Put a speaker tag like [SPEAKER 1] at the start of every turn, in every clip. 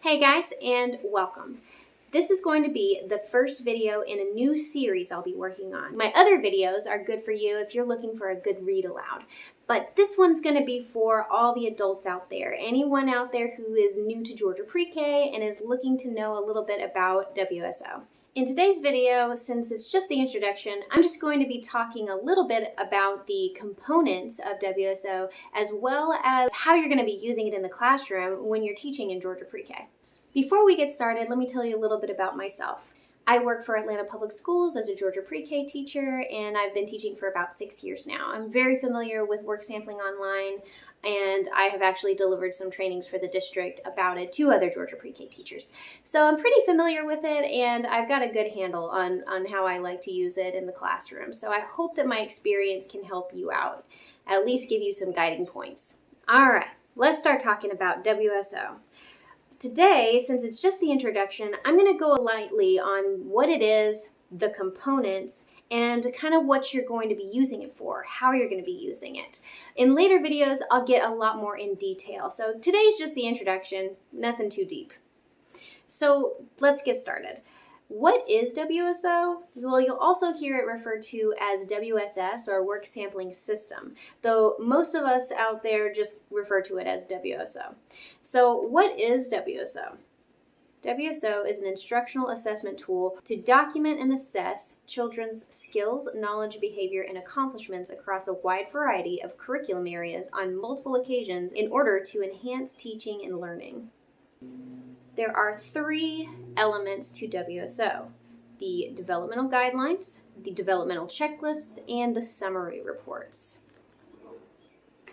[SPEAKER 1] Hey guys, and welcome. This is going to be the first video in a new series I'll be working on. My other videos are good for you if you're looking for a good read aloud, but this one's going to be for all the adults out there, anyone out there who is new to Georgia Pre-K and is looking to know a little bit about WSO. In today's video, since it's just the introduction, I'm just going to be talking a little bit about the components of WSO as well as how you're going to be using it in the classroom when you're teaching in Georgia Pre-K. Before we get started, let me tell you a little bit about myself. I work for Atlanta Public Schools as a Georgia Pre-K teacher, and I've been teaching for about 6 years now. I'm very familiar with work sampling online, and I have actually delivered some trainings for the district about it to other Georgia Pre-K teachers. So I'm pretty familiar with it, and I've got a good handle on how I like to use it in the classroom. So I hope that my experience can help you out, at least give you some guiding points. All right, let's start talking about WSO. Today, since it's just the introduction, I'm going to go lightly on what it is, the components, and kind of what you're going to be using it for, how you're going to be using it. In later videos, I'll get a lot more in detail. So today's just the introduction, nothing too deep. So let's get started. What is WSO? Well, you'll also hear it referred to as WSS or Work Sampling System, though most of us out there just refer to it as WSO. So what is WSO? WSO is an instructional assessment tool to document and assess children's skills, knowledge, behavior, and accomplishments across a wide variety of curriculum areas on multiple occasions in order to enhance teaching and learning. There are 3 elements to WSO: the developmental guidelines, the developmental checklists, and the summary reports.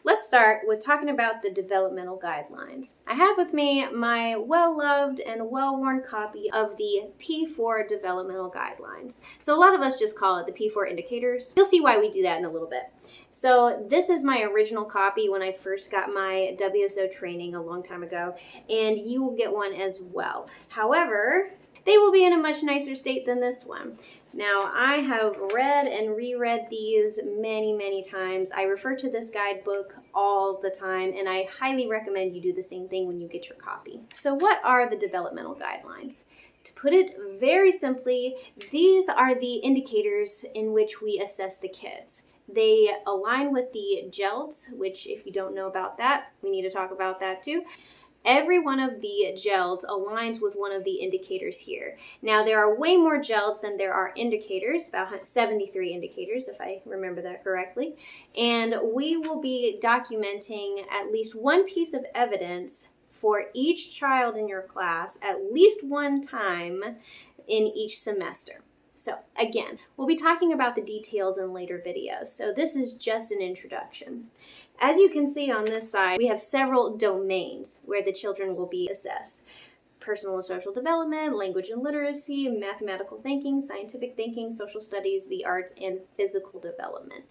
[SPEAKER 1] Let's start with talking about the developmental guidelines. I have with me my well-loved and well-worn copy of the P4 developmental guidelines. So a lot of us just call it the P4 indicators. You'll see why we do that in a little bit. So this is my original copy when I first got my WSO training a long time ago, and you will get one as well. However, they will be in a much nicer state than this one. Now, I have read and reread these many times. I refer to this guidebook all the time, and I highly recommend you do the same thing when you get your copy. So what are the developmental guidelines? To put it very simply, these are the indicators in which we assess the kids. They align with the GELDs, which if you don't know about that, we need to talk about that too. Every one of the GELDs aligns with one of the indicators here. Now, there are way more GELDs than there are indicators, about 73 indicators, if I remember that correctly. And we will be documenting at least one piece of evidence for each child in your class at least one time in each semester. So again, we'll be talking about the details in later videos, so this is just an introduction. As you can see on this side, we have several domains where the children will be assessed: personal and social development, language and literacy, mathematical thinking, scientific thinking, social studies, the arts, and physical development.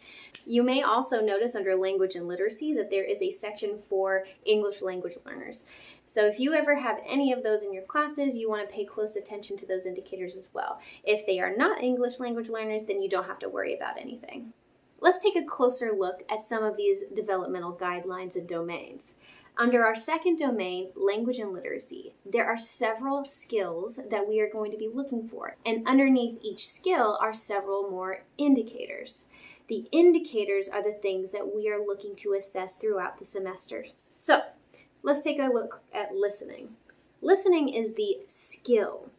[SPEAKER 1] You may also notice under language and literacy that there is a section for English language learners. So if you ever have any of those in your classes, you want to pay close attention to those indicators as well. If they are not English language learners, then you don't have to worry about anything. Let's take a closer look at some of these developmental guidelines and domains. Under our second domain, language and literacy, there are several skills that we are going to be looking for, and underneath each skill are several more indicators. The indicators are the things that we are looking to assess throughout the semester. So, let's take a look at listening. Listening is the skill.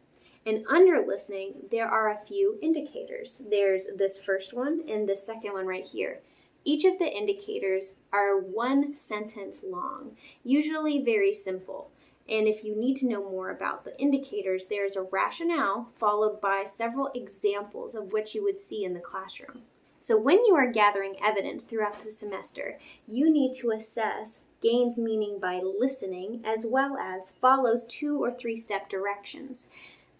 [SPEAKER 1] And under listening, there are a few indicators. There's this first one and the second one right here. Each of the indicators are 1 sentence long, usually very simple. And if you need to know more about the indicators, there's a rationale followed by several examples of what you would see in the classroom. So when you are gathering evidence throughout the semester, you need to assess gains meaning by listening as well as follows 2 or 3 step directions.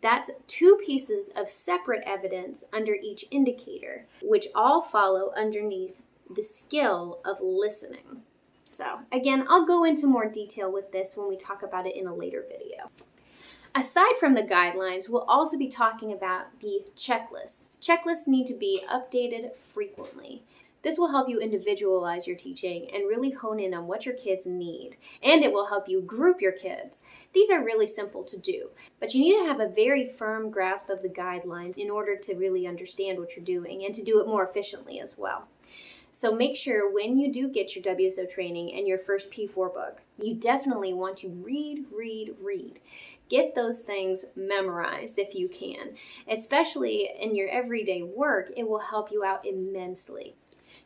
[SPEAKER 1] That's 2 pieces of separate evidence under each indicator, which all follow underneath the skill of listening. So again, I'll go into more detail with this when we talk about it in a later video. Aside from the guidelines, we'll also be talking about the checklists. Checklists need to be updated frequently. This will help you individualize your teaching and really hone in on what your kids need, and it will help you group your kids. These are really simple to do, but you need to have a very firm grasp of the guidelines in order to really understand what you're doing and to do it more efficiently as well. So make sure when you do get your WSO training and your first P4 book, you definitely want to read. Get those things memorized if you can. Especially in your everyday work, it will help you out immensely.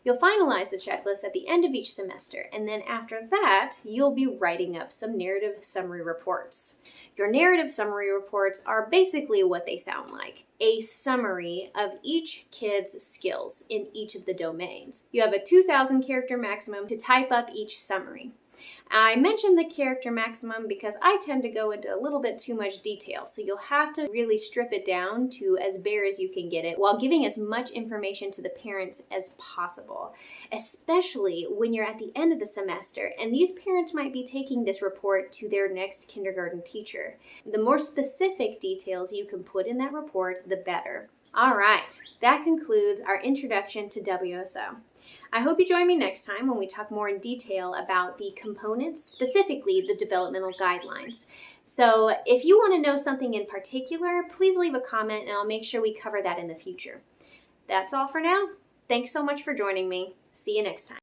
[SPEAKER 1] You'll finalize the checklist at the end of each semester, and then after that, you'll be writing up some narrative summary reports. Your narrative summary reports are basically what they sound like, a summary of each kid's skills in each of the domains. You have a 2,000 character maximum to type up each summary. I mentioned the character maximum because I tend to go into a little bit too much detail, so you'll have to really strip it down to as bare as you can get it while giving as much information to the parents as possible, especially when you're at the end of the semester and these parents might be taking this report to their next kindergarten teacher. The more specific details you can put in that report, the better. All right, that concludes our introduction to WSO. I hope you join me next time when we talk more in detail about the components, specifically the developmental guidelines. So if you want to know something in particular, please leave a comment and I'll make sure we cover that in the future. That's all for now. Thanks so much for joining me. See you next time.